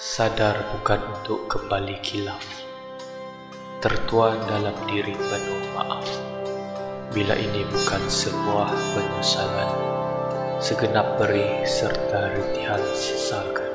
Sadar bukan untuk kembali khilaf, tertuan dalam diri penuh maaf. Bila ini bukan sebuah penyesalan, segenap perih serta rintihan sesalkan.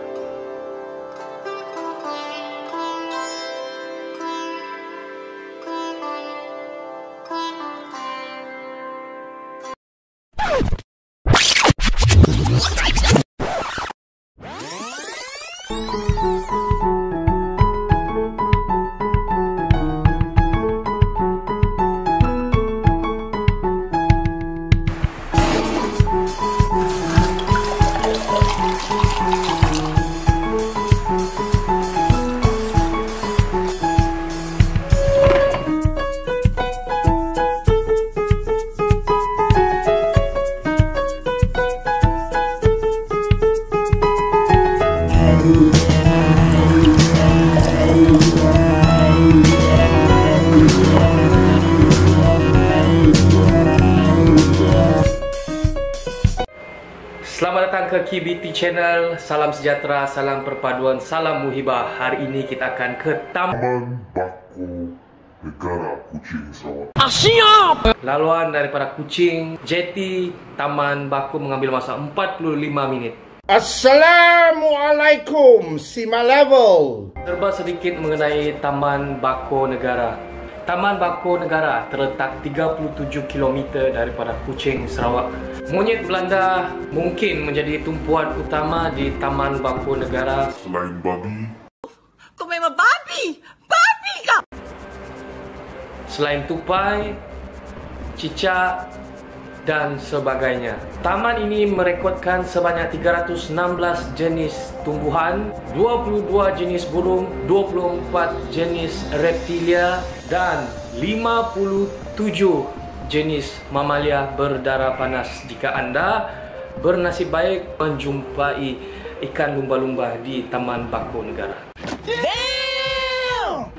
Selamat datang ke KBT Channel. Salam sejahtera, salam perpaduan, salam muhibah. Hari ini kita akan ke Taman Bako Negara Kuching Sarawak. Siap! Laluan daripada Kuching Jetty Taman Bako mengambil masa 45 minit. Assalamualaikum, Sima Level. Serba sedikit mengenai Taman Bako Negara. Taman Bako Negara terletak 37 km daripada Kuching, Sarawak. Monyet Belanda mungkin menjadi tumpuan utama di Taman Bako Negara. Selain babi, Kau memang babi! Babi kau! Selain tupai, cicak dan sebagainya. Taman ini merekodkan sebanyak 316 jenis tumbuhan, 22 jenis burung, 24 jenis reptilia dan 57 jenis mamalia berdarah panas. Jika anda bernasib baik menjumpai ikan lumba-lumba di Taman Bako Negara.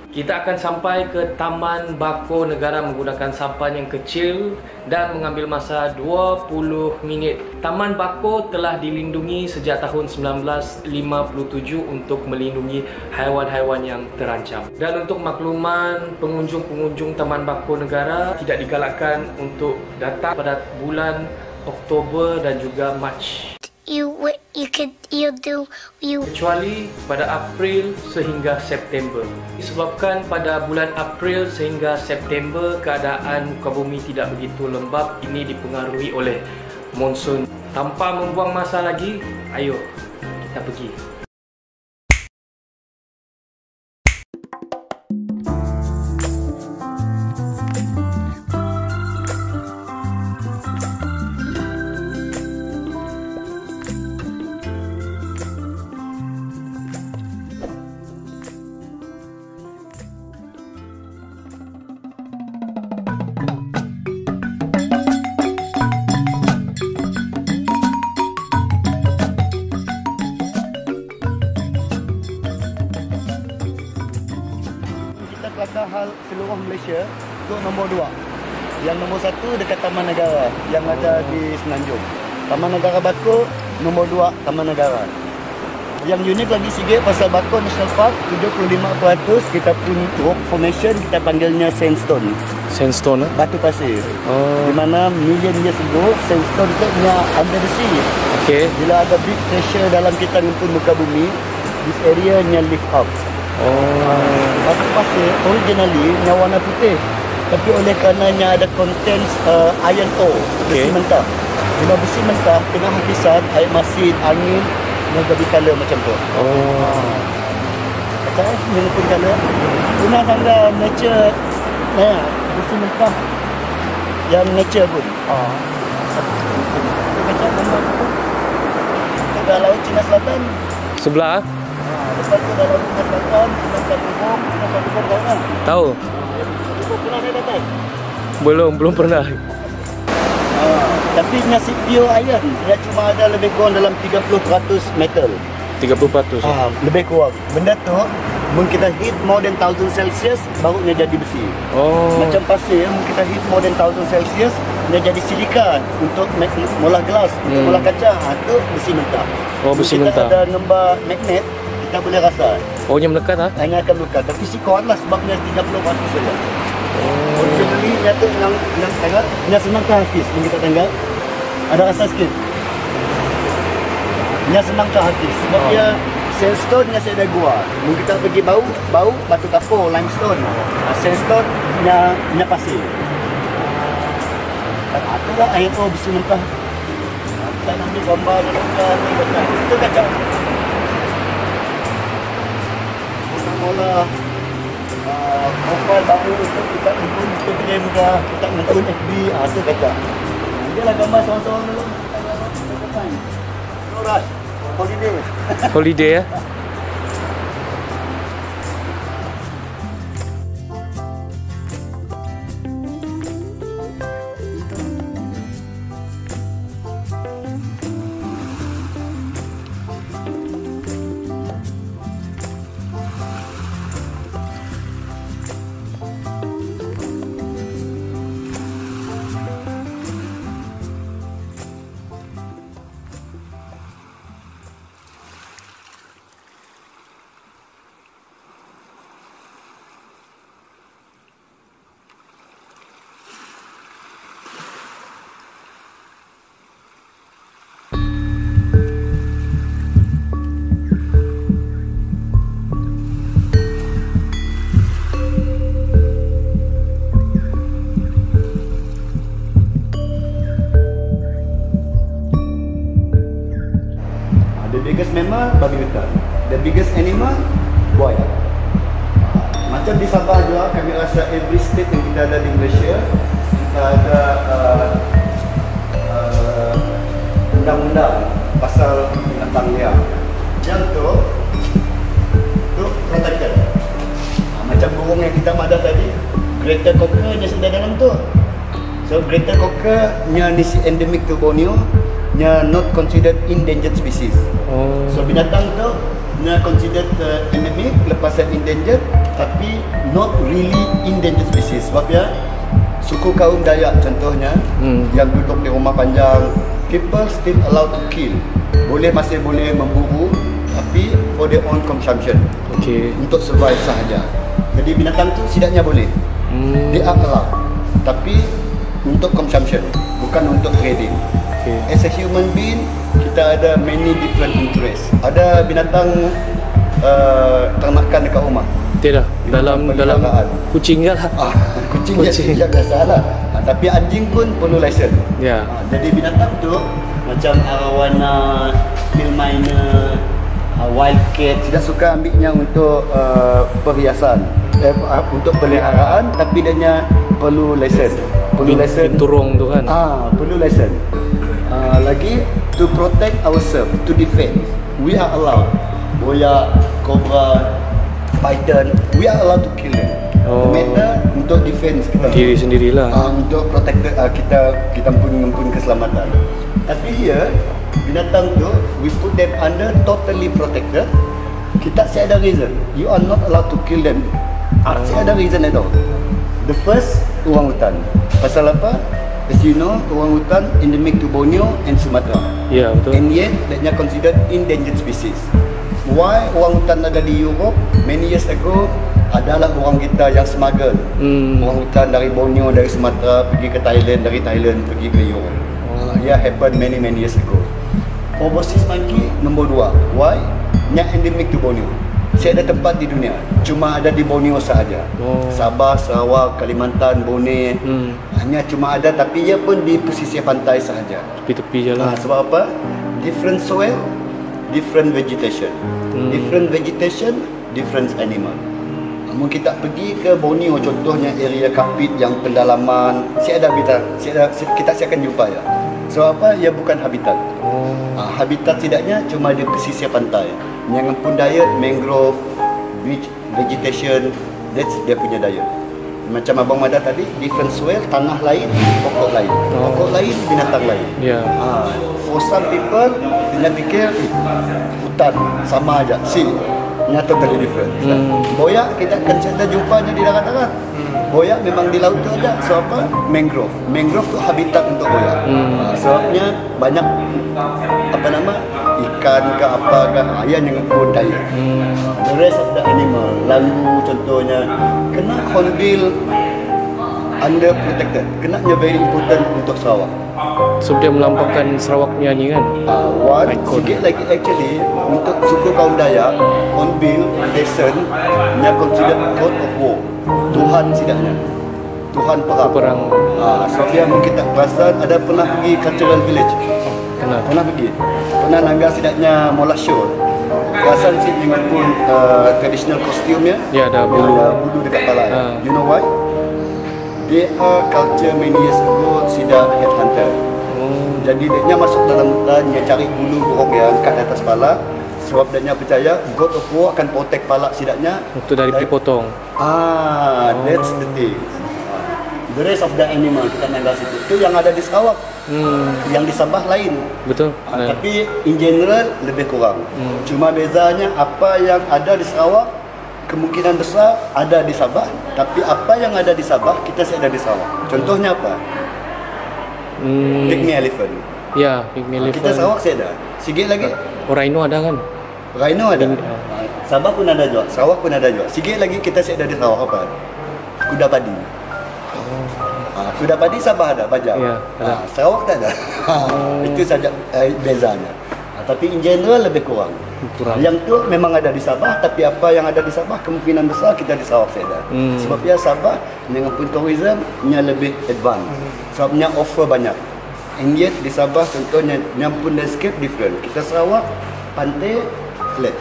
Kita akan sampai ke Taman Bako Negara menggunakan sampan yang kecil dan mengambil masa 20 minit. Taman Bako telah dilindungi sejak tahun 1957 untuk melindungi haiwan-haiwan yang terancam. Dan untuk makluman pengunjung-pengunjung Taman Bako Negara, tidak digalakkan untuk datang pada bulan Oktober dan juga Mac. Kecuali pada April sehingga September. Disebabkan pada bulan April sehingga September keadaan muka bumi tidak begitu lembap. Ini dipengaruhi oleh monsun. Tanpa membuang masa lagi, ayo kita pergi. Kata hal seluruh Malaysia untuk nombor 2. Yang nombor 1 dekat Taman Negara yang ada di Semenanjung. Taman Negara Bako, nombor 2 Taman Negara. Yang unik lagi sikit pasal Bako National Park, 75% kita pun rock formation, kita panggilnya sandstone. Sandstone Batu pasir. Di mana million years ago sandstone itu punya under the sea. Okay. Bila ada big pressure dalam kita ngempun muka bumi, this area nya lift up. Batu pasir originally nya warna putih, tapi oleh karenanya ada content iron ore, besi mentah. Bila besi mentah kena habisan air masin, angin, dia jadi color macam tu. Kata ni pun color. Guna tanda nature, besi mentah yang nature pun. Macam gambar tu. Kita laut Cina Selatan. Sebelah? Lepas tu dah lalu Cina Selatan, Cina Selatan, tahu kan? Tahu. Ibu pernah naik atas? Belum pernah. Tapi nasi pure iron, dia cuma ada lebih kurang dalam 30% metal. 30%. Lebih kurang. Benda tu, mungkin kita heat more than 1000 Celsius, baru dia jadi besi. Macam pasir, mungkin kita heat more than 1000 Celsius, dia jadi silika untuk molah gelas, molah kaca. Itu besi mentah. Besi kita mentah. ada nombor magnet, tak boleh rasa. Oh, yang melekat ah? Hanya akan melekat. Tapi si kuat lah sebabnya 30% saja. Originally, nyata yang tengah, yang senang ke Hafiz yang kita tengah. Ada rasa sikit. Yang senang ke Hafiz. Sebab dia sandstone yang saya ada gua. Mungkin kita pergi bau batu kapur, limestone. Sandstone nya pasir. Itulah air tu bisa mentah. Kita ambil gambar dengan kaca. Itu kaca. Mula profil baru itu kita impun Instagram ke, kita impun FB, itu kaca. Dia lah gambar seorang-seorang dulu. No rush. Holiday. Holiday ya? The biggest mammal, babi hutan. The biggest animal, buaya. Macam di Sabah juga, kami rasa every state yang kita ada di Malaysia, kita ada undang-undang pasal binatang liar. Yang tu protected. Macam burung yang kita madah tadi, greater cocker nya sudah dalam tu. So greater cocker nya ni endemic to Borneo, nya not considered endangered species. So binatang tu nya considered endemic, lepas endangered, tapi not really endangered species. Sebab ya suku kaum Dayak contohnya yang duduk di rumah panjang, people still allowed to kill. Masih boleh memburu, tapi for their own consumption. Okay. Untuk survive sahaja. Jadi binatang tu setidaknya boleh. They are allowed. Tapi untuk consumption, bukan untuk trading. Okay. As a human being, kita ada many different interests. Ada binatang ternakan dekat rumah. Tidak, dalam kucing je lah. Kucing je biasalah. Tapi anjing pun perlu lesen. Ya. Jadi binatang tu macam arowana, field miner, wildcat, tidak suka ambilnya untuk perhiasan, untuk peliharaan, tapi dia perlu lesen. Perlu lesen. Turung tu kan. Perlu lesen. Lagi to protect ourselves, to defend. We are allowed. Boya, cobra, python, we are allowed to kill them. Matter untuk defense kita. Diri sendirilah. Untuk protect kita pun keselamatan. Tapi here binatang tu we put them under totally protected. Kita saya ada reason. You are not allowed to kill them. Saya ada reason itu. The first, orangutan. Pasal apa? As you know, orangutan endemic to Borneo and Sumatra. Ya, betul. And yet, they are considered endangered species. Why orangutan ada di Europe? Many years ago, adalah orang kita yang smuggle orangutan dari Borneo, dari Sumatra pergi ke Thailand, dari Thailand pergi ke Europe. Ia happened many years ago. Overseas monkey nombor 2. Why? Nya endemic to Borneo. Saya ada tempat di dunia, cuma ada di Borneo sahaja. Sabah, Sarawak, Kalimantan, Brunei, hanya cuma ada, tapi ia pun di pesisir pantai sahaja. Tepi-tepi je lah. Sebab apa? Different soil, different vegetation. Different vegetation, different animal. Namun kita pergi ke Borneo, contohnya area Kapit yang pendalaman, kita akan jumpa ya. So apa? Ia bukan habitat. Habitat tidaknya cuma di pesisir pantai. Yang pun diet mangrove, beach vegetation, that's dia punya diet. Macam Abang Mada tadi, different soil, tanah lain, pokok lain. Pokok lain, binatang lain. Yeah. For some people, dia fikir hutan sama aja. Nya totally different. Boyak kita jumpanya di darat-darat. Boyak memang di laut tu aja. So apa? Mangrove. Mangrove tu habitat untuk boyak. Sebabnya banyak ikan ke apa ke ayam yang pun diet. The rest of the animal, lambu contohnya, kena hornbill under protected. Kenanya very important untuk Sarawak. So dia melambangkan Sarawaknya ni kan. One, Icon. sikit lagi actually untuk suku kaum Dayak, hornbill, pheasant, nya considered god of war. Tuhan sidaknya. Tuhan perang. Perang. So dia mungkin tak perasan ada pernah pergi cultural village. Kenal. Pernah pergi. Pernah nanggar sidaknya mola show. Perasan si dengan pun traditional costume-nya. Ya, ada bulu. Ada bulu dekat kepala. You know why? They are culture many years ago sidak headhunter. Jadi dia masuk dalam hutan, dia cari bulu burung yang kat atas kepala. Sebab dia percaya God of War akan protect kepala sidaknya. Untuk dari dipotong. That's the thing. The rest of the animal kita nanggar situ. Itu yang ada di Sarawak. Yang di Sabah lain. Betul. Tapi in general lebih kurang. Cuma bezanya apa yang ada di Sarawak kemungkinan besar ada di Sabah. Tapi apa yang ada di Sabah kita ada di Sarawak. Contohnya apa? Pygmy elephant. Ya, pygmy elephant. Kita Sarawak saya ada. Sikit lagi. Rhino ada kan? Rhino ada. Sabah pun ada juga. Sarawak pun ada juga. Sikit lagi kita ada di Sarawak apa? Kuda padi. Kuda padi Sabah ada, Bajak. Ya, ada. Sarawak tak ada. Itu saja bezanya. Tapi in general lebih kurang. Yang tu memang ada di Sabah, tapi apa yang ada di Sabah kemungkinan besar kita di Sarawak saya ada. Sebab ya Sabah dengan pun tourism nya lebih advance. Sebabnya offer banyak. And yet di Sabah contohnya yang pun landscape different. Kita Sarawak pantai flat.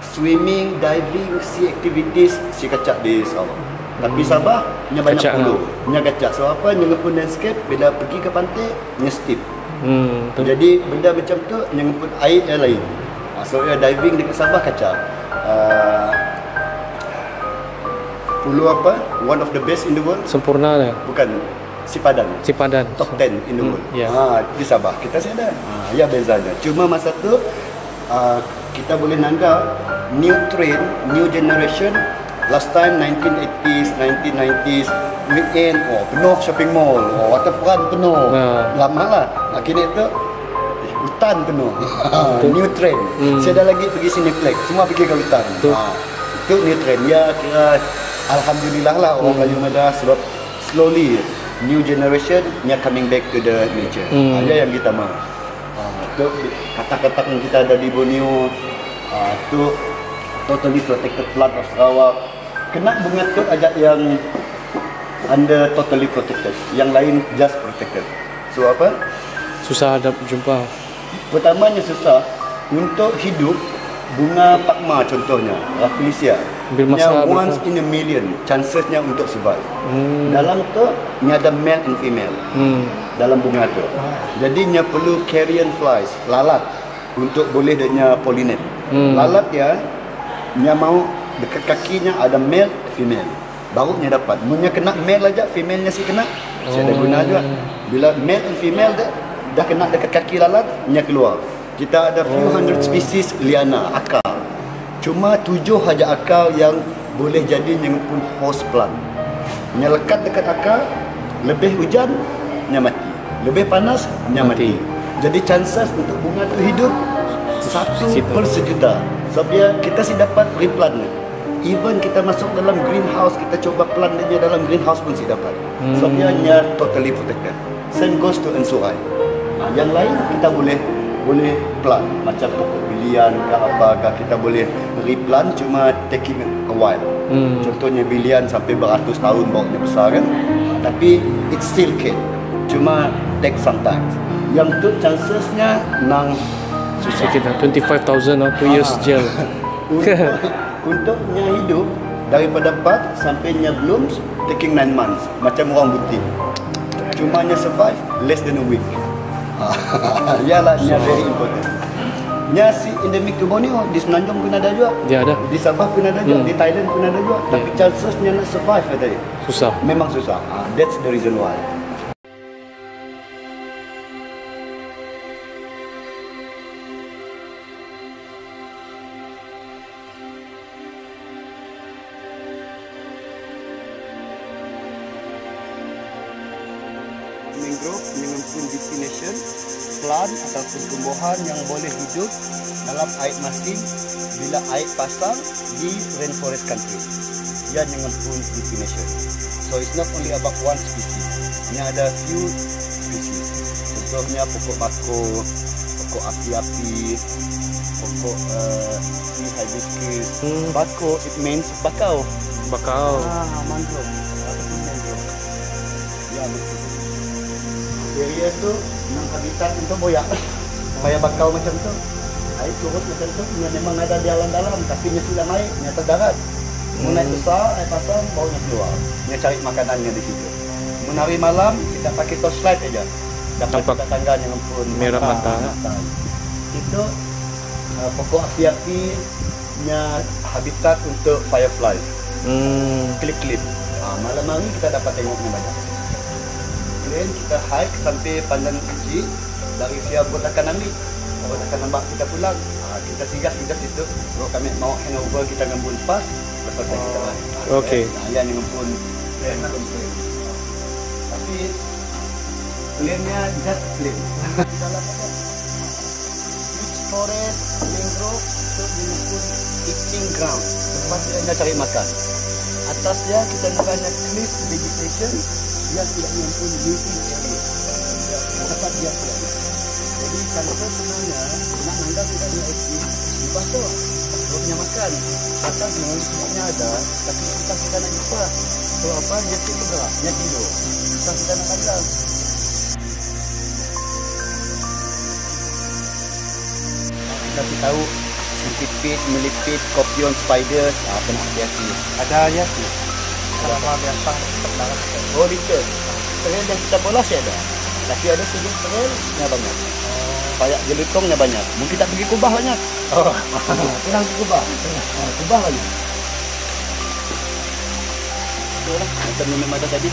Swimming, diving, sea activities si kacak di Sarawak. Tapi Sabah nya banyak Kacak pulau. Nya kacak. So apa yang pun landscape bila pergi ke pantai nya steep. Betul. Jadi benda macam tu yang pun air yang lain. So ya diving dekat Sabah kacak. Pulau apa? One of the best in the world. Sempurna lah. Bukan Sipadan. Sipadan. Top 10 in the world. Ya. Di Sabah kita ada. Ya bezanya. Cuma masa tu kita boleh nanggar new trend, new generation. Last time 1980s, 1990s, weekend, penuh shopping mall, waterfront penuh, lama lah. Akhirnya itu hutan penuh, new trend. Saya dah lagi pergi Cineplex, semua pergi ke hutan. Itu new trend. Ya kira alhamdulillah lah orang Melayu Mada sebab slowly new generation nya coming back to the nature. Ada yang kita mahu. Itu kata-kata yang kita ada di Borneo, itu totally protected plant of Sarawak. Kena bunga tu ajak yang under totally protected, yang lain just protected. So apa? Susah ada jumpa. Pertamanya susah untuk hidup bunga pakma contohnya, Rafflesia. Yang once in a million chancesnya untuk survive. Dalam tu ni ada male and female. Dalam bunga tu. Jadi nya perlu carrion flies, lalat untuk boleh dia pollinate. Lalat ya nya mau dekat kakinya ada male female. Baru nya dapat. Munnya kena male aja, female nya si kena. Saya ada guna juga. Bila male and female dah kena dekat kaki lalat, nya keluar. Kita ada few hundred species liana, akar. Cuma 7 saja akar yang boleh jadi yang pun host plant. Nya lekat dekat akar, lebih hujan, nya mati. Lebih panas, nya mati. Jadi chances untuk bunga tu hidup 1/1,000,000. Sebab dia kita si dapat replant. Even kita masuk dalam greenhouse, kita coba plant dia dalam greenhouse pun si dapat. Sebab dia nya totally protected. Same goes to ensuai. Yang lain kita boleh plant macam pokok bilian ke apa ke kita boleh replant cuma taking a while. Contohnya bilian sampai beratus tahun barunya besar kan. Tapi it still can. Cuma take some time. Yang tu chancesnya nang susah. Kita 25,000 or 2 years jail. Untuk nya hidup daripada bud sampai nya blooms taking 9 months macam orang butik. Cuma nya survive less than a week. Yalah nya very important. Nya si endemic to Borneo di Semenanjung pun ada juga. Dia ada. Di Sabah pun ada juga, di Thailand pun ada juga. Tapi chancesnya nak survive tadi Susah. memang susah. That's the reason why. Mangrove dengan pun destination plant ataupun tumbuhan yang boleh hidup dalam air masin bila air pasang di rainforest country. Ia mengempun definition. So it's not only about one species. Ini ada few species. Contohnya pokok bako, pokok api-api, pokok hibiscus. Bako it means bakau. Bakau. Mangrove. Ataupun mangrove. Ya betul. Area tu memang habitat untuk boyak. Supaya bakau macam tu. Air turut macam tu. Memang ada di dalam, tapi dia silam air, dia terdarat. Naik besar, air pasang, baunya keluar. Dia cari makanannya di situ. Menari malam, kita pakai torchlight aja. Dapat kita tangga yang pun merah mata. Itu pokok api-api nya habitat untuk firefly. Klip-klip. Malam hari kita dapat tengoknya banyak. Kemudian kita hike sampai pandan kecil. Dari siap buat akan ambil. Buat akan nampak kita pulang. Kita singgah situ. Kalau kami mau handover kita ngembun pas. Lepas kita balik. Okey. Yang ngembun. Tapi plannya just plan. Dalam apa? Beach forest, mangrove itu ngembun eating ground. Tempat dia cari makan. Atasnya kita namanya cliff vegetation yang tidak ngembun living area. Tempat dia berada. Jadi kalau sebenarnya nak nangga kita dia aktif di bawah tu punya makan. Atasnya semuanya ada, tapi kita nak jumpa. So apa dia bergerak, dia tidur. Kita nak pandang. Kita tahu centipede, millipede, scorpion, spiders, kena hati-hati. Ada aja sih. Selama biasa terdarat. Oh, litter. Terel yang kita bola sih ada. Tapi ada sedikit terelnya banyak. Kayak jelutongnya banyak. Mungkin kita pergi Kubah banyak. Oh. Pulang ke Kubah. Kubah lagi. Itulah. Macam memang ada tadi.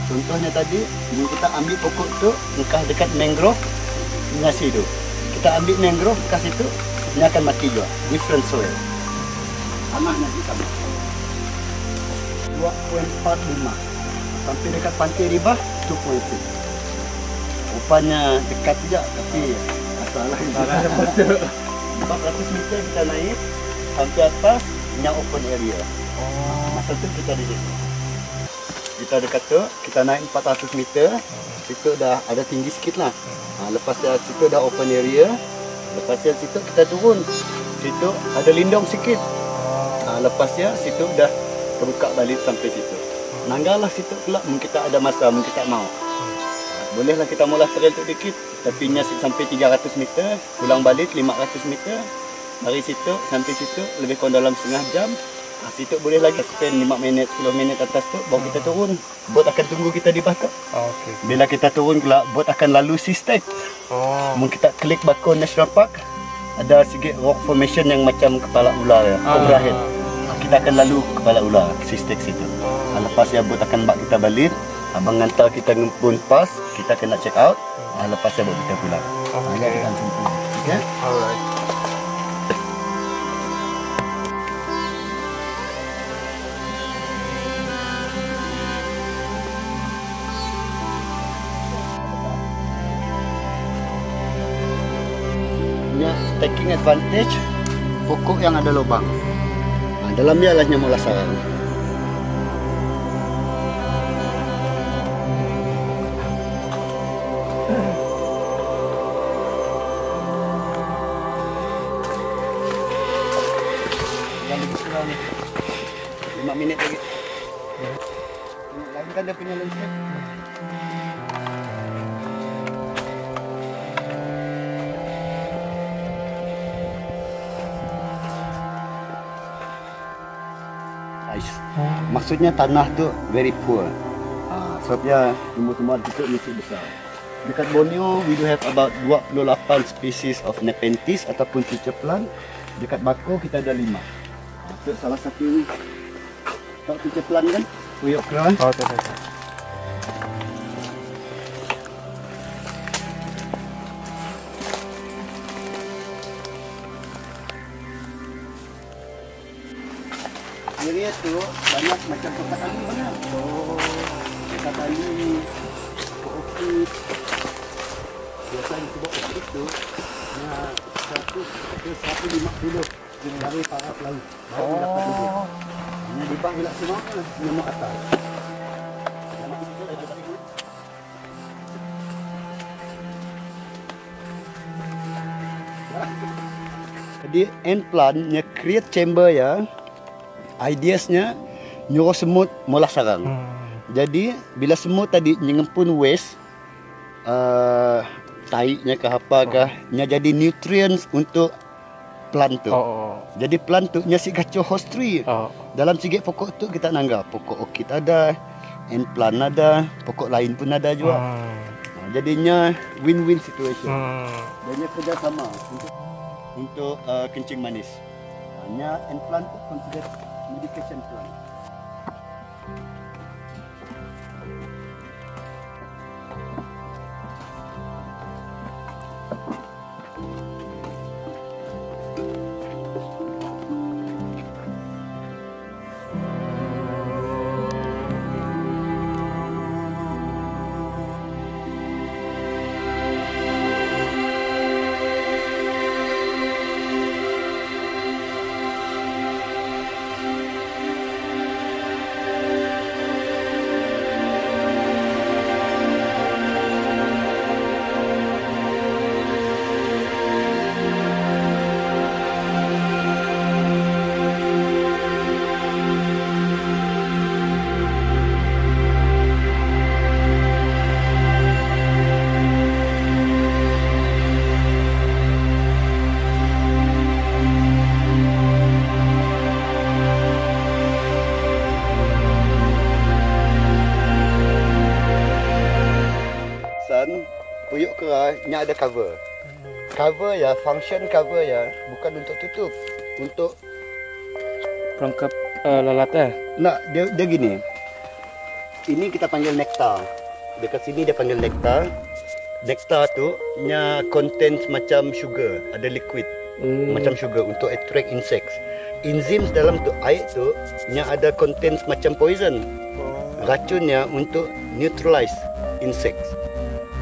Contohnya tadi, kita ambil pokok tu, engkau dekat mangrove, nasi tu. Kita ambil mangrove kat situ, ini akan mati juga. Different soil. Tanah nasi sama. 2.45. Sampai dekat pantai Ribah, 2.6. Rupanya dekat juga, tapi masalah yang 400 meter kita naik sampai atas yang open area. Masa tu kita di situ. Kita dekat tu, kita naik 400 meter. Situ dah ada tinggi sikit lah. Lepas situ dah open area. Lepas situ kita turun. Situ ada lindung sikit. Lepas situ dah terbuka balik sampai situ. Nanggalah situ pula, mungkin kita ada masa, mungkin kita mau. Bolehlah kita mula trail tu dikit, tapi nya sampai 300 meter, pulang balik 500 meter. Dari situ sampai situ lebih kurang dalam setengah jam. Situ boleh lagi spend 5 minit, 10 minit atas tu, baru kita turun. Bot akan tunggu kita di bawah. Okey. Bila kita turun pula, bot akan lalu Seastag. Mungkin kita klik Bako National Park, ada sikit rock formation yang macam kepala ular ya, cobra head. Kita akan lalu kepala ular Seastag situ. Lepas bot akan bawa kita balik. Abang hantar kita ngempun pas, kita kena check out. Lepas bawa kita pulang. Kita akan sempurna. Okay? Alright. Taking advantage pokok yang ada lubang. Dalamnya lah nyamuk sarang. Yang lebih kurang 5 minit lagi. Lain kan dia punya landscape. Maksudnya tanah tu very poor. Sebabnya tumbuh-tumbuhan itu mesti besar. Dekat Borneo, we do have about 28 species of Nepenthes ataupun creature plant. Dekat Bako kita ada 5. Itu salah satu creature plant kan? Uyuk keluar. Oh, betul. Area tu banyak macam tempat tali banyak. Tempat tali, orchid. biasanya sebab itu nah 100 ke 150 dari para pelaut baru dapat lebih. Hanya di bawah bila semua nyamuk atas. Jadi end plan-nya create chamber ya. Ideasnya nyuruh semut mula sarang. Jadi bila semut tadi nyengempun waste taiknya ke apa kah, nya jadi nutrients untuk plant tu. Jadi plant tu nya si kacau host tree. Dalam sikit pokok tu kita nanggap pokok orchid ada, end plant ada, pokok lain pun ada juga. Jadinya win-win situation. Banyak kerjasama untuk kencing manis. Hanya end plant tu consider medication plant. Puyuk kerahnya ada cover. Cover ya, function cover ya, bukan untuk tutup, untuk Perangkap lalata. nak dia gini. Ini kita panggil nektar. Dekat sini dia panggil nektar. Nektar tu nya contains macam sugar, ada liquid. Macam sugar untuk attract insects. Enzymes dalam tu air tu nya ada contains macam poison. Racunnya untuk neutralize insects.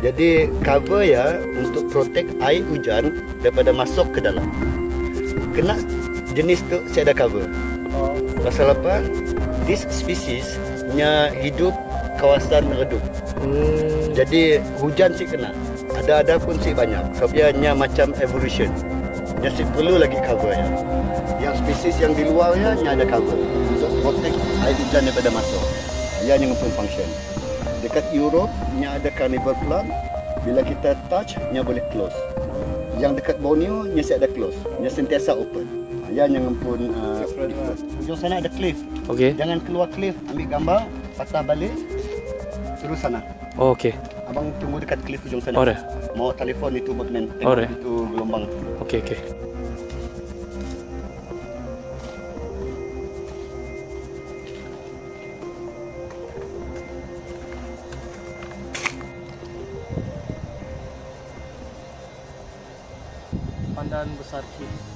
Jadi cover ya untuk protect air hujan daripada masuk ke dalam. Kena jenis tu saya ada cover. Pasal apa? This species nya hidup kawasan redup. Jadi hujan sih kena. Ada pun sih banyak. Sebab dia nya macam evolution. Dia sih perlu lagi cover ya. Yang spesies yang di luarnya nya ada cover untuk protect air hujan daripada masuk. Dia yang pun function. Dekat Europe nya ada carnivore plant. Bila kita touch nya boleh close. Yang dekat Borneo nya ada close. Nya sentiasa open. Ya yang pun different. Ujung sana ada cliff. Okey. Jangan keluar cliff, ambil gambar, patah balik. Terus sana. Oh, okey. Abang tunggu dekat cliff ujung sana. Alright. Mau telefon itu buat main tengok Alright. itu gelombang. Okey, okey. Pandan besar Kif.